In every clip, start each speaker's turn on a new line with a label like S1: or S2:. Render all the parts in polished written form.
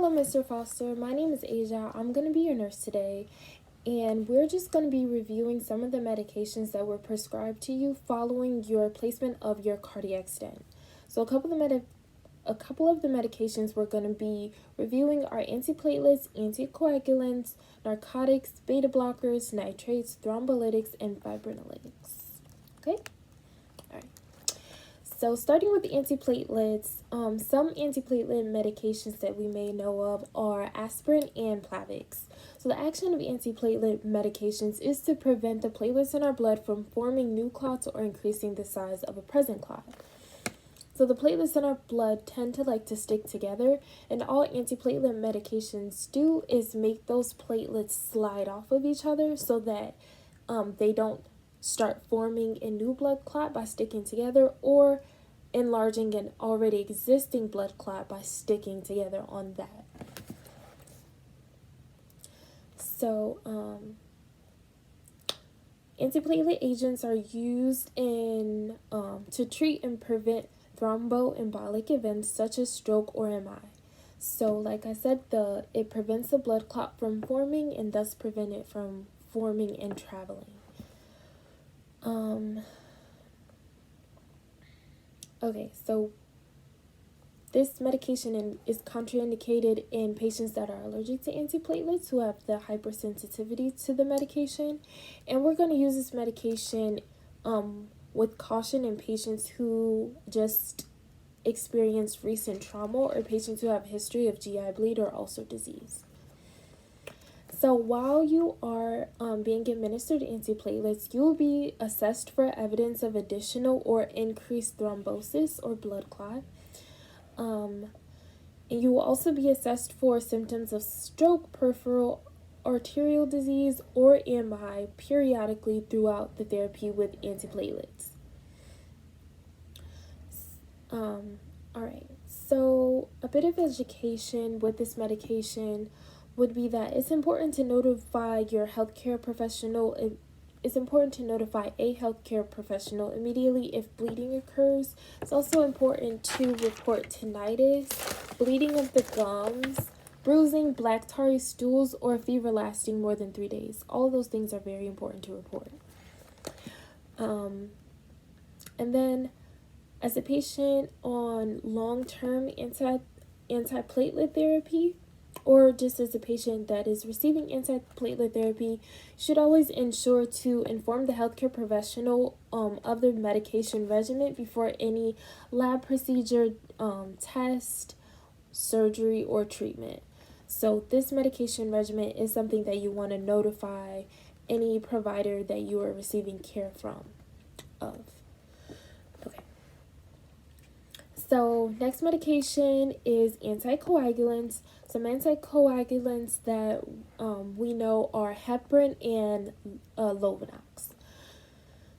S1: Hello, Mr. Foster. My name is Asia. I'm going to be your nurse today, and we're just going to be reviewing some of the medications that were prescribed to you following your placement of your cardiac stent. So, a couple of the medications we're going to be reviewing are antiplatelets, anticoagulants, narcotics, beta blockers, nitrates, thrombolytics, and fibrinolytics. Okay? All right. So starting with the antiplatelets, some antiplatelet medications that we may know of are aspirin and Plavix. So the action of antiplatelet medications is to prevent the platelets in our blood from forming new clots or increasing the size of a present clot. So the platelets in our blood tend to like to stick together, and all antiplatelet medications do is make those platelets slide off of each other so that they don't start forming a new blood clot by sticking together or enlarging an already existing blood clot by sticking together on that. So, antiplatelet agents are used in to treat and prevent thromboembolic events such as stroke or MI. So, like I said, it prevents the blood clot from forming and thus prevent it from forming and traveling. Okay, so this medication is contraindicated in patients that are allergic to antiplatelets who have the hypersensitivity to the medication. And we're going to use this medication with caution in patients who just experienced recent trauma or patients who have a history of GI bleed or ulcer disease. So while you are being administered antiplatelets, you will be assessed for evidence of additional or increased thrombosis or blood clot. And you will also be assessed for symptoms of stroke, peripheral arterial disease, or MI periodically throughout the therapy with antiplatelets. All right, so a bit of education with this medication would be that it's important to notify your healthcare professional. It's important to notify a healthcare professional immediately if bleeding occurs. It's also important to report tinnitus, bleeding of the gums, bruising, black tarry stools, or fever lasting more than 3 days. All of those things are very important to report. And then, as a patient on long-term antiplatelet therapy, or just as a patient that is receiving antiplatelet therapy, you should always ensure to inform the healthcare professional of the medication regimen before any lab procedure, test, surgery, or treatment. So this medication regimen is something that you want to notify any provider that you are receiving care from of. Okay. So next medication is anticoagulants. Some anticoagulants that we know are heparin and Lovenox.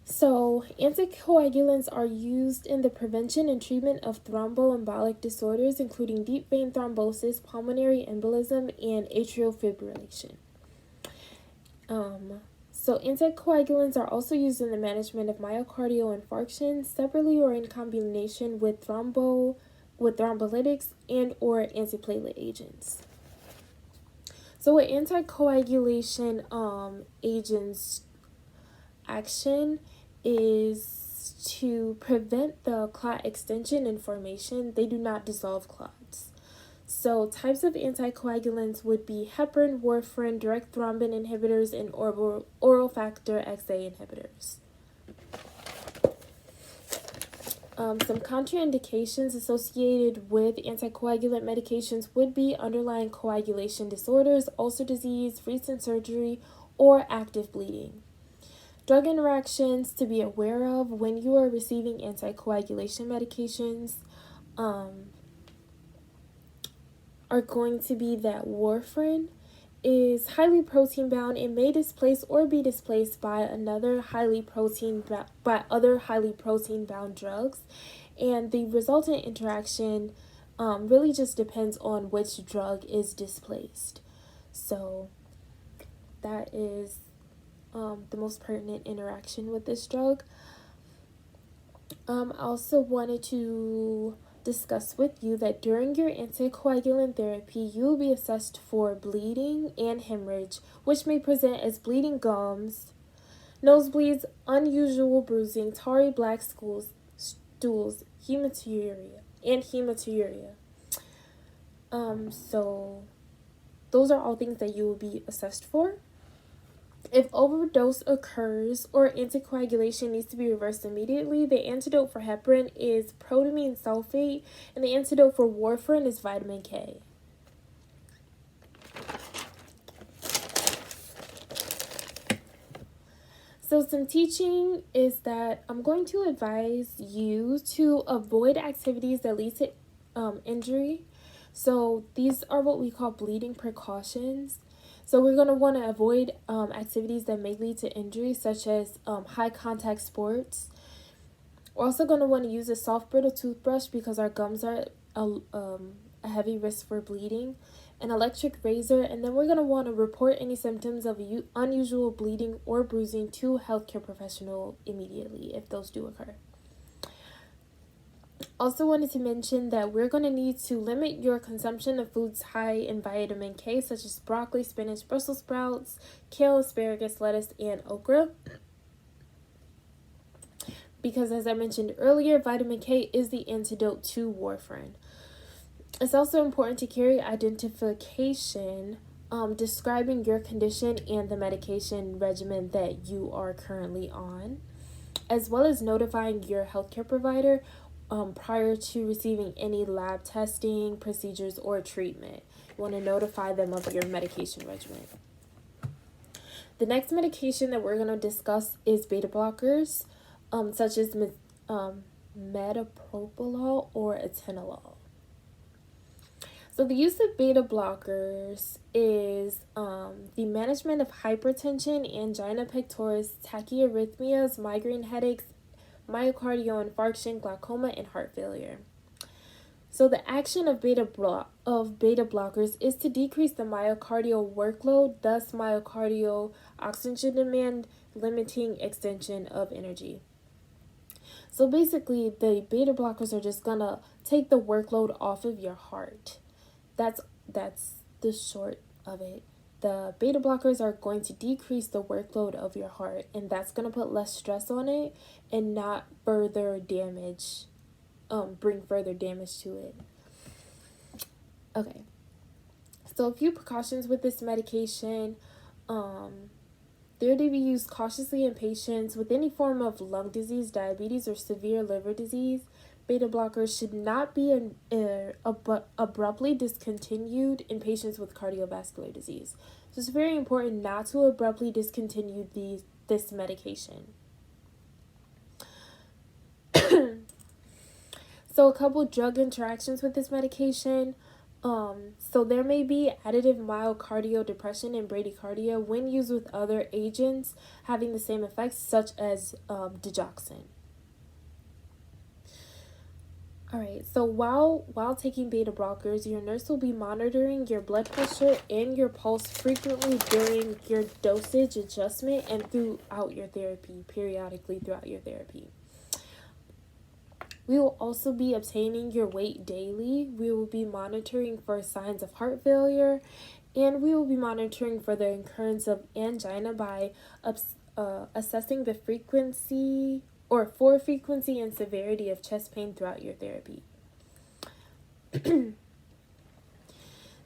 S1: So anticoagulants are used in the prevention and treatment of thromboembolic disorders, including deep vein thrombosis, pulmonary embolism, and atrial fibrillation. So anticoagulants are also used in the management of myocardial infarction separately or in combination with thrombolytics and or antiplatelet agents. So what anticoagulation agents action is to prevent the clot extension and formation. They do not dissolve clots. So types of anticoagulants would be heparin, warfarin, direct thrombin inhibitors, and oral factor XA inhibitors. Some contraindications associated with anticoagulant medications would be underlying coagulation disorders, ulcer disease, recent surgery, or active bleeding. Drug interactions to be aware of when you are receiving anticoagulation medications are going to be that warfarin is highly protein bound and may displace or be displaced by other highly protein bound drugs, and the resultant interaction really just depends on which drug is displaced. So that is the most pertinent interaction with this drug. I also wanted to discuss with you that during your anticoagulant therapy, you will be assessed for bleeding and hemorrhage, which may present as bleeding gums, nosebleeds, unusual bruising, tarry black stools, hematuria. So those are all things that you will be assessed for. If overdose occurs or anticoagulation needs to be reversed immediately, the antidote for heparin is protamine sulfate, and the antidote for warfarin is vitamin K. So some teaching is that I'm going to advise you to avoid activities that lead to injury. So these are what we call bleeding precautions. So we're going to want to avoid activities that may lead to injury, such as high contact sports. We're also going to want to use a soft brittle toothbrush because our gums are a heavy risk for bleeding, an electric razor, and then we're going to want to report any symptoms of unusual bleeding or bruising to a healthcare professional immediately if those do occur. Also wanted to mention that we're going to need to limit your consumption of foods high in vitamin K, such as broccoli, spinach, Brussels sprouts, kale, asparagus, lettuce, and okra. Because as I mentioned earlier, vitamin K is the antidote to warfarin. It's also important to carry identification describing your condition and the medication regimen that you are currently on, as well as notifying your healthcare provider prior to receiving any lab testing, procedures, or treatment. You want to notify them of your medication regimen. The next medication that we're going to discuss is beta blockers, such as metoprolol or atenolol. So the use of beta blockers is the management of hypertension, angina pectoris, tachyarrhythmias, migraine headaches, myocardial infarction, glaucoma, and heart failure. So the action of beta blockers is to decrease the myocardial workload, thus myocardial oxygen demand, limiting extension of energy. So basically, the beta blockers are just gonna take the workload off of your heart. That's the short of it. The beta blockers are going to decrease the workload of your heart, and that's going to put less stress on it and not further damage, bring further damage to it. Okay, so a few precautions with this medication. They're to be used cautiously in patients with any form of lung disease, diabetes, or severe liver disease. Beta blockers should not be abruptly discontinued in patients with cardiovascular disease. So it's very important not to abruptly discontinue this medication. So a couple drug interactions with this medication. So there may be additive myocardial depression and bradycardia when used with other agents having the same effects, such as digoxin. Alright, so while taking beta blockers, your nurse will be monitoring your blood pressure and your pulse frequently during your dosage adjustment and throughout your therapy, periodically throughout your therapy. We will also be obtaining your weight daily. We will be monitoring for signs of heart failure, and we will be monitoring for the occurrence of angina by assessing the frequency and severity of chest pain throughout your therapy.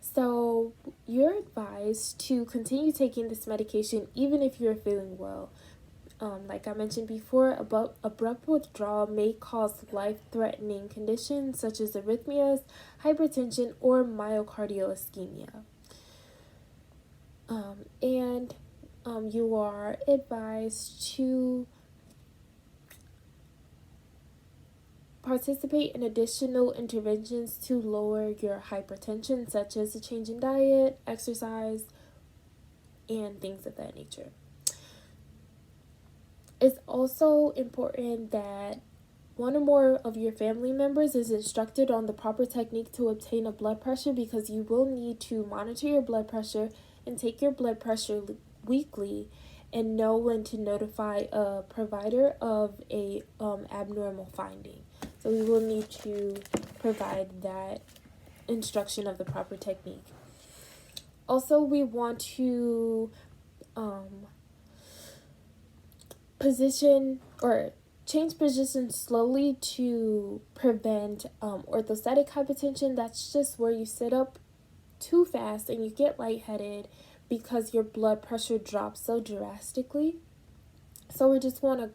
S1: So you're advised to continue taking this medication even if you're feeling well. Like I mentioned before, abrupt withdrawal may cause life-threatening conditions such as arrhythmias, hypertension, or myocardial ischemia. You are advised to participate in additional interventions to lower your hypertension, such as a change in diet, exercise, and things of that nature. It's also important that one or more of your family members is instructed on the proper technique to obtain a blood pressure, because you will need to monitor your blood pressure and take your blood pressure weekly and know when to notify a provider of a abnormal finding. So we will need to provide that instruction of the proper technique. Also, we want to position or change position slowly to prevent orthostatic hypotension. That's just where you sit up too fast and you get lightheaded because your blood pressure drops so drastically. So we just want to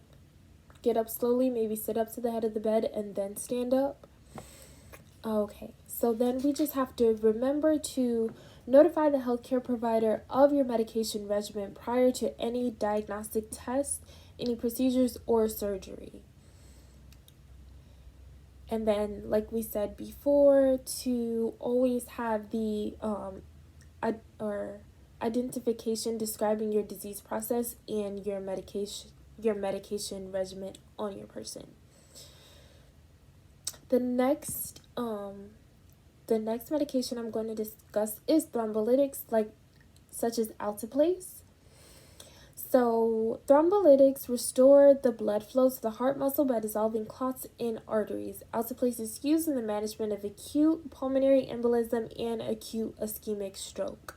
S1: get up slowly, maybe sit up to the head of the bed and then stand up. Okay, so then we just have to remember to notify the healthcare provider of your medication regimen prior to any diagnostic tests, any procedures, or surgery. And then, like we said before, to always have the identification describing your disease process and your medication regimen on your person. The next medication I'm going to discuss is thrombolytics, such as Alteplase. So thrombolytics restore the blood flow to the heart muscle by dissolving clots in arteries. Alteplase is used in the management of acute pulmonary embolism and acute ischemic stroke.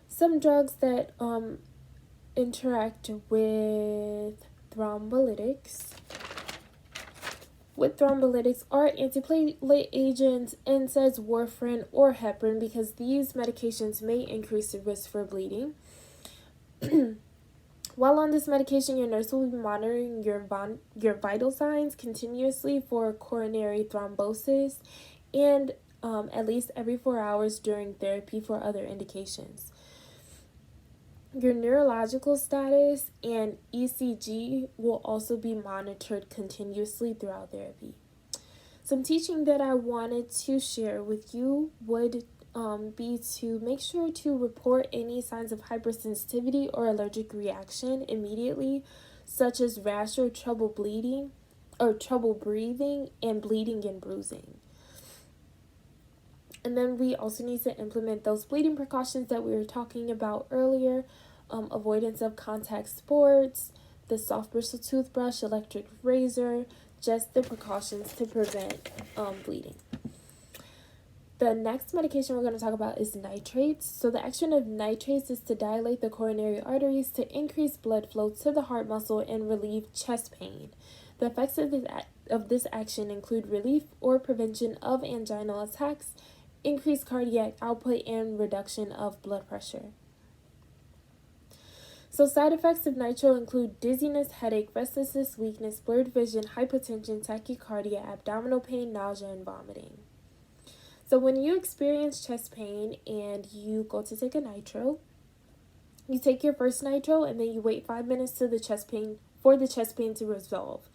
S1: Some drugs that interact with thrombolytics are antiplatelet agents, NSAIDs, warfarin, or heparin, because these medications may increase the risk for bleeding. While on this medication, your nurse will be monitoring your vital signs continuously for coronary thrombosis and at least every 4 hours during therapy for other indications. Your neurological status and ECG will also be monitored continuously throughout therapy. Some teaching that I wanted to share with you would be to make sure to report any signs of hypersensitivity or allergic reaction immediately, such as rash or trouble breathing, and bleeding and bruising. And then we also need to implement those bleeding precautions that we were talking about earlier, avoidance of contact sports, the soft bristle toothbrush, electric razor, just the precautions to prevent bleeding. The next medication we're going to talk about is nitrates. So the action of nitrates is to dilate the coronary arteries to increase blood flow to the heart muscle and relieve chest pain. The effects of this action include relief or prevention of anginal attacks, increased cardiac output, and reduction of blood pressure. So side effects of nitro include dizziness, headache, restlessness, weakness, blurred vision, hypotension, tachycardia, abdominal pain, nausea, and vomiting. So when you experience chest pain and you go to take a nitro, you take your first nitro and then you wait 5 minutes for the chest pain to resolve.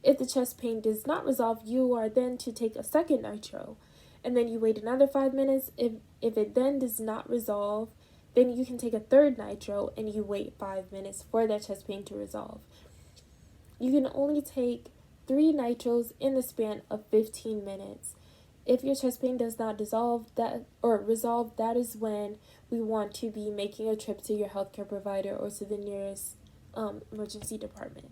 S1: If the chest pain does not resolve, you are then to take a second nitro. And then you wait another 5 minutes. If it then does not resolve, then you can take a third nitro and you wait 5 minutes for that chest pain to resolve. You can only take 3 nitros in the span of 15 minutes. If your chest pain does not resolve, that is when we want to be making a trip to your healthcare provider or to the nearest emergency department.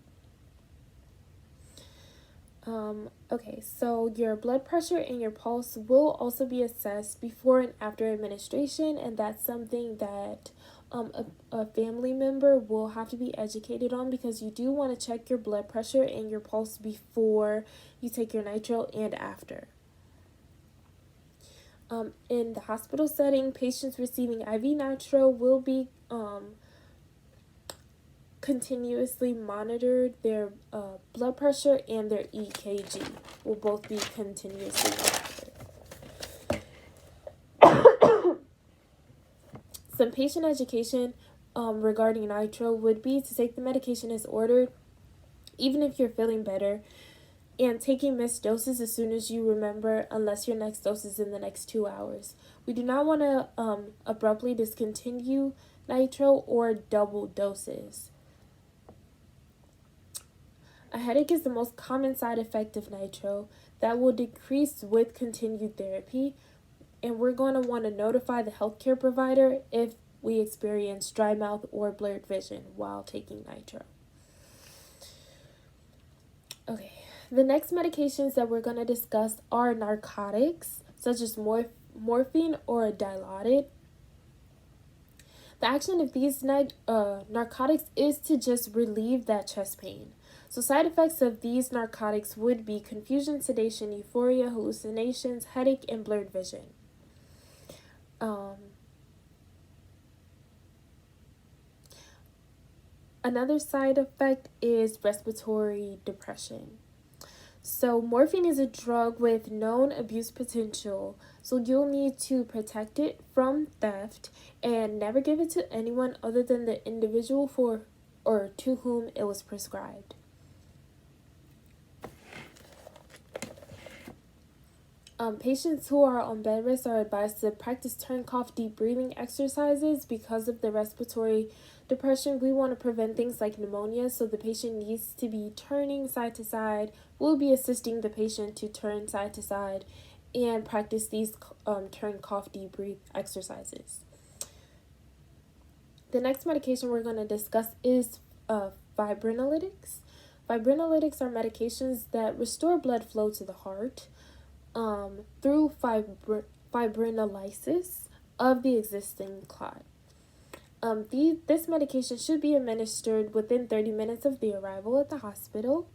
S1: Okay, so your blood pressure and your pulse will also be assessed before and after administration, and that's something that a family member will have to be educated on, because you do want to check your blood pressure and your pulse before you take your nitro and after. In the hospital setting, patients receiving IV nitro will be continuously monitored. Their blood pressure and their EKG will both be continuously monitored. Some patient education regarding nitro would be to take the medication as ordered, even if you're feeling better, and taking missed doses as soon as you remember, unless your next dose is in the next 2 hours. We do not want to abruptly discontinue nitro or double doses. A headache is the most common side effect of nitro that will decrease with continued therapy, and we're going to want to notify the healthcare provider if we experience dry mouth or blurred vision while taking nitro. Okay, the next medications that we're going to discuss are narcotics, such as morphine or Dilaudid. The action of these narcotics is to just relieve that chest pain. So side effects of these narcotics would be confusion, sedation, euphoria, hallucinations, headache, and blurred vision. Another side effect is respiratory depression. So morphine is a drug with known abuse potential, so you'll need to protect it from theft and never give it to anyone other than the individual for or to whom it was prescribed. Patients who are on bed rest are advised to practice turn cough deep breathing exercises because of the respiratory depression. We want to prevent things like pneumonia, so the patient needs to be turning side to side. We'll be assisting the patient to turn side to side and practice these turn cough deep breathe exercises. The next medication we're going to discuss is fibrinolytics. Fibrinolytics are medications that restore blood flow to the heart through fibrinolysis of the existing clot. This medication should be administered within 30 minutes of the arrival at the hospital.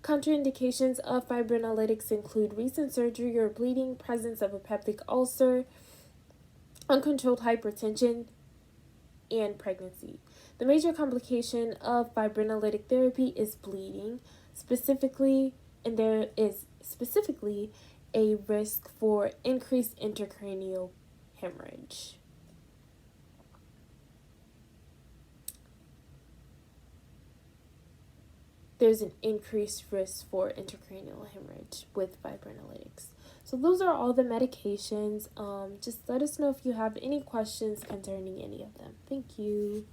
S1: Contraindications of fibrinolytics include recent surgery or bleeding, presence of a peptic ulcer, uncontrolled hypertension, and pregnancy. The major complication of fibrinolytic therapy is bleeding, and there is specifically a risk for increased intracranial hemorrhage. There's an increased risk for intracranial hemorrhage with fibrinolytics. So those are all the medications. Just let us know if you have any questions concerning any of them. Thank you.